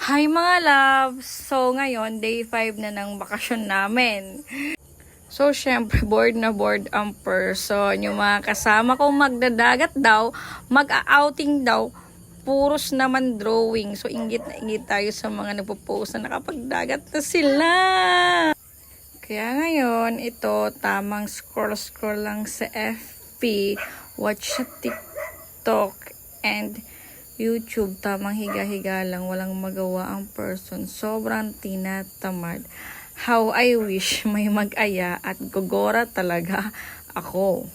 Hi mga loves! So ngayon, day 5 na ng bakasyon namin. So syempre, bored na bored ang person. Yung mga kasama kong magdadagat daw, mag-outing daw, puros naman drawing. So inggit na inggit tayo sa mga nagpo-post na nakapagdagat na sila. Kaya ngayon, ito, tamang scroll-scroll lang sa FB, watch sa TikTok, and YouTube, tamang higa-higa lang, walang magawa ang person. Sobrang tinatamad. How I wish may mag-aya at gogora talaga ako.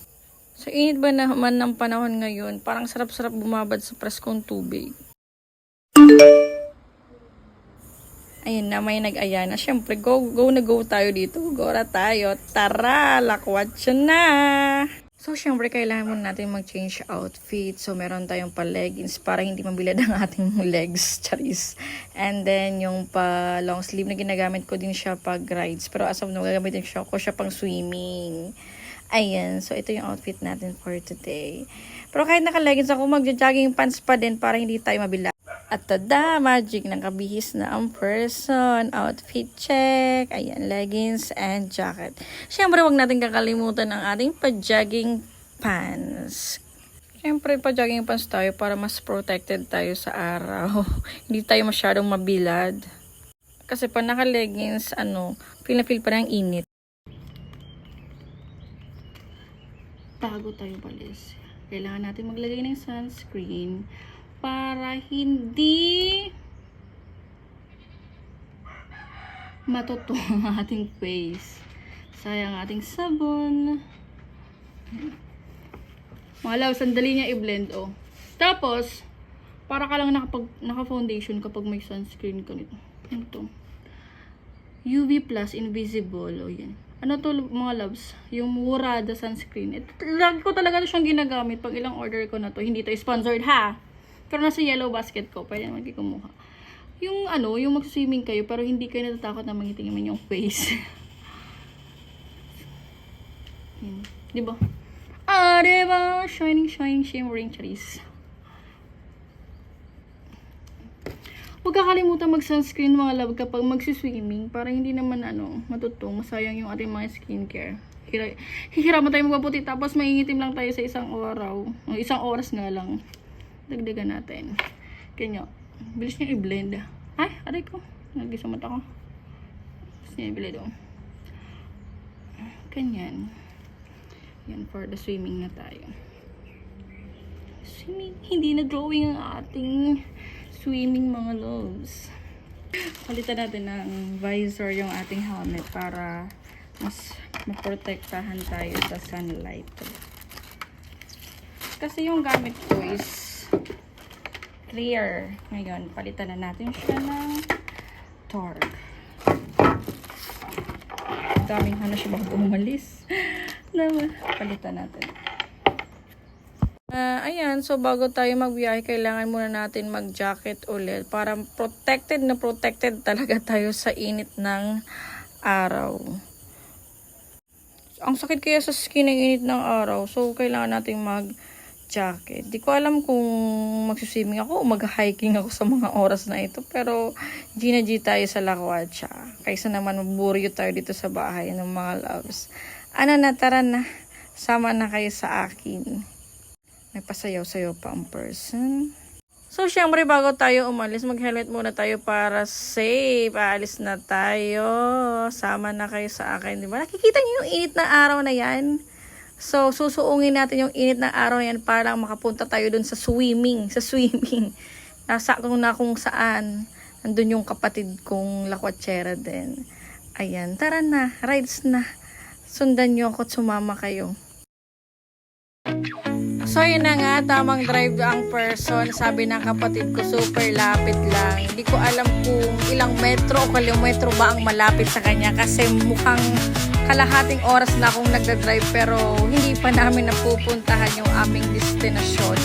So, init ba naman ng panahon ngayon? Parang sarap-sarap bumabad sa preskong tubig. Ayun na, may nag-aya na. Siyempre, go na go tayo dito. Gora tayo. Tara, lakwatsa na! So, syempre, kailangan muna natin mag-change outfit. So, meron tayong pa-leggings para hindi mabilad ang ating legs. Charis. And then, yung pa-long sleeve na ginagamit ko din siya pag-rides. Pero as of now, gagamitin ko siya pang swimming. Ayan. So, ito yung outfit natin for today. Pero kahit naka-leggings ako, mag-jogging pants pa din para hindi tayo mabilad. At tada, magic ng kabihis na ang person. Outfit check. Ayan, leggings and jacket. Siyempre, wag natin kakalimutan ang ating pa-jogging pants. Siyempre, pa-jogging pants tayo para mas protected tayo sa araw. Hindi tayo masyadong mabilad. Kasi pag naka-leggings, feel na feel pa rin ang init. Tago tayo balis. Kailangan natin maglagay ng sunscreen para hindi matuto ang ating face. Sayang ating sabon. Mga love, sandali niya i-blend, oh. Tapos, para ka lang naka-foundation kapag may sunscreen ka nito. Ito. UV Plus Invisible, oh yan. Ano to mga loves? Yung Murada sunscreen. Lagi ko talaga siyang ginagamit pag ilang order ko na to. Hindi to sponsored ha. Pero nasa yellow basket ko, pwede naman kayo kumuha. Yung yung mag-swimming kayo, pero hindi kayo natatakot na mangitingin yung face. Diba? Diba? Shining, shining, shimmering, charis. Huwag kakalimutan mag-sunscreen mga love kapag mag-swimming para hindi naman matutong, masayang yung ating mga skincare. Hihiraman tayo magpaputi tapos maingitim lang tayo sa isang araw. Isang oras nga lang. Dagdagan natin. Kanya, bilis niya i-blend. Ay, aray ko. Nagdi sa mata ko. Bilis niya i-blend, oh. Kanyan. Yan, for the swimming na tayo. Swimming. Hindi na drawing ang ating swimming mga loves. Palitan natin ng visor yung ating helmet para mas maprotektahan tayo sa sunlight. Kasi yung gamit ko is clear. Ngayon, palitan na natin siya ng dark. Daming siya bago umalis. Palitan natin. Ayan, so bago tayo magbiyahe, kailangan muna natin mag-jacket ulit para protected na protected talaga tayo sa init ng araw. Ang sakit kaya sa skin ng init ng araw, so kailangan natin mag-jacket. Di ko alam kung magsiswimming ako o mag-hiking ako sa mga oras na ito, pero G na G tayo sa lakwatsa. Kaysa naman maburyo tayo dito sa bahay ng mga loves. Tara na, sama na kayo sa akin. May pasayaw-sayaw pa ang person. So, syempre, bago tayo umalis, mag-helmet muna tayo para safe. Aalis na tayo. Sama na kayo sa akin, di ba? Nakikita niyo yung init na araw na yan? So, susuungin natin yung init na araw na yan para lang makapunta tayo dun sa swimming. Sa swimming. Nasa kung saan. Nandun yung kapatid kong lakwatsera din. Ayan, tara na. Rides na. Sundan nyo ako at sumama kayo. So, yun na nga, tamang drive ang person. Sabi ng kapatid ko, super lapit lang. Hindi ko alam kung ilang metro o kilometro ba ang malapit sa kanya kasi mukhang kalahating oras na akong nagdadrive pero hindi pa namin napupuntahan yung aming destinasyon.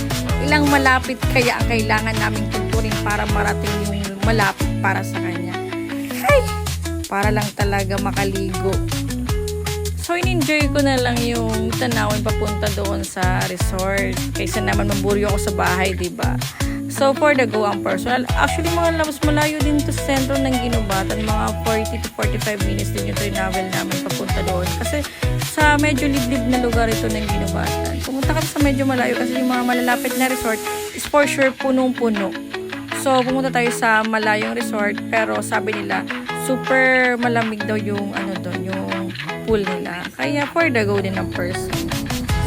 Ilang malapit kaya ang kailangan naming tuntunin para marating yung malapit para sa kanya. Ay! Para lang talaga makaligo. So, in-enjoy ko na lang yung tanawin papunta doon sa resort. Kaysa naman maburyo ako sa bahay, diba? So, So, for the go ang personal, actually mga labas malayo din to sa sentro ng Ginubatan. Mga 40 to 45 minutes din yung travel namin papunta doon. Kasi sa medyo liblib na lugar ito ng Ginubatan. Pumunta kami sa medyo malayo kasi yung mga malalapit na resort is for sure punong-puno. So, pumunta tayo sa malayong resort pero sabi nila super malamig daw yung doon, yung pool nila. Kaya for the go din ang person.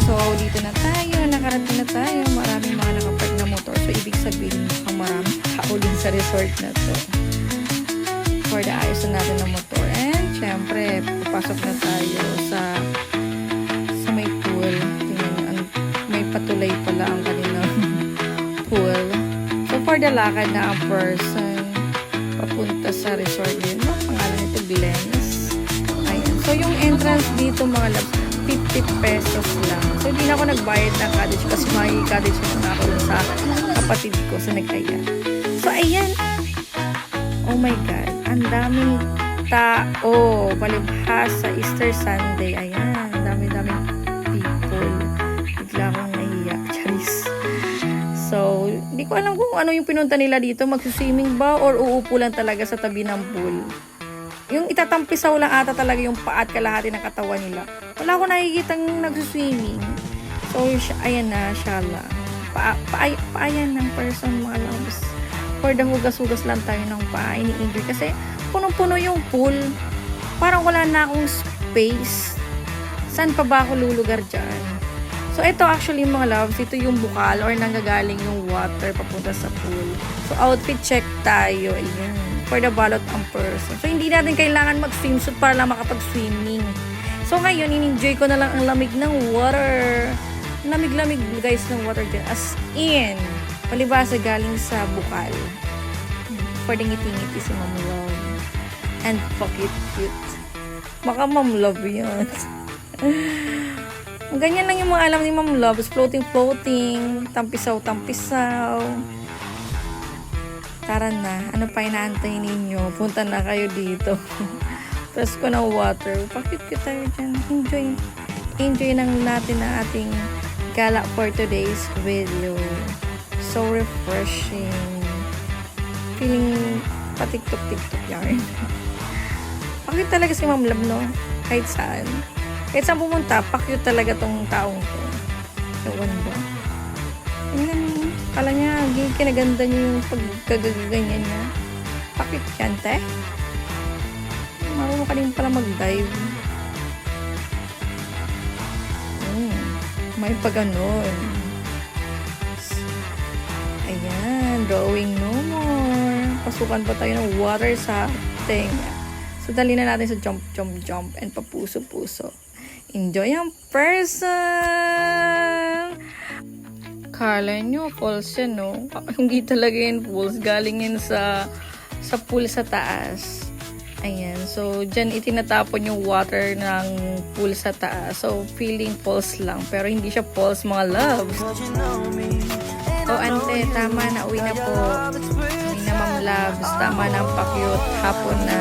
So, dito na tayo, nakarating na tayo. Maraming mga nakapark na motor. So, ibig sabihin, maraming tao din sa resort na to. For the ayos na natin ng motor. And, syempre, papasok na tayo sa may pool. Tingnan, may patulay pala ang kanilang pool. So, for the lakad na ang person, papunta sa resort din. Ang pangalan nito, Glens. Ayan. So, yung entrance dito, mga lab, 50 pesos lang. So, hindi na ako nagbayad ng cottage kasi may cottage na ako sa kapatid ko sa Nagkaya. So, ayan. Oh my God. Ang daming tao. Palibhas sa Easter Sunday. Ayan. Ang dami-daming people. Bigla akong nahiya. Charis. So, hindi ko alam kung ano yung pinunta nila dito. Magsuswimming ba or uupo lang talaga sa tabi ng pool? Yung itatampisaw lang ata talaga yung paat kalahati ng katawan nila. Wala ko nakikitang nagsuswimming. So, ayan na, siya lang. Paayan ng person, mga loves. For the hugas-hugas lang tayo ng paa, ini-enjoy. Kasi, punong-puno yung pool. Parang wala na akong space. Saan pa ba ako lulugar dyan? So, ito actually, mga loves, ito yung bukal or nanggagaling yung water papunta sa pool. So, outfit check tayo. Ayan. For the balot ang person. So, hindi natin kailangan mag-swimsuit para lang makapag-swimming. So, ngayon, in-enjoy ko na lang ang lamig ng water. Lamig-lamig, guys, ng water dyan. As in, palibasa galing sa bukal. For the ngiti-ngiti si Mom Love. And pakit-cute. Baka Mom Love yun. Ganyan lang yung mga alam ni Mom Love. Floating-floating. Tampisaw-tampisaw. Tara na. Ano pa inaantay ninyo? Punta na kayo dito. Press ko ng water. Pakit-cute tayo dyan. Enjoy. Enjoy lang natin ang ating gala for today's video. So refreshing. Feeling patiktok-tiktok yarn. Pakit talaga si Mom Love, no? Kahit saan. Kahit saan pumunta, pakit talaga tong taong to. Ewan ba? Tingnan mo. Kala niya, kinaganda niya yung pagkagaganyan niya. Pakit yan, te. Marunong ka din pala mag-dive. May pag-ganon. Ayan, drawing no more. Pasukan pa tayo ng water sa tenga. So, dali na natin sa jump, jump, jump and papuso-puso. Enjoy ang person! Kala nyo, falls yan, no? Hindi talaga yan falls. Galing yan sa pool sa taas. Ayan. So, dyan itinatapon yung water ng pool sa taas. So, feeling falls lang. Pero hindi siya falls, mga loves. Oh, ante, tama na. Uwi na po. Uwi na, Ma'am Loves. Tama na ang pakyut. Hapon na.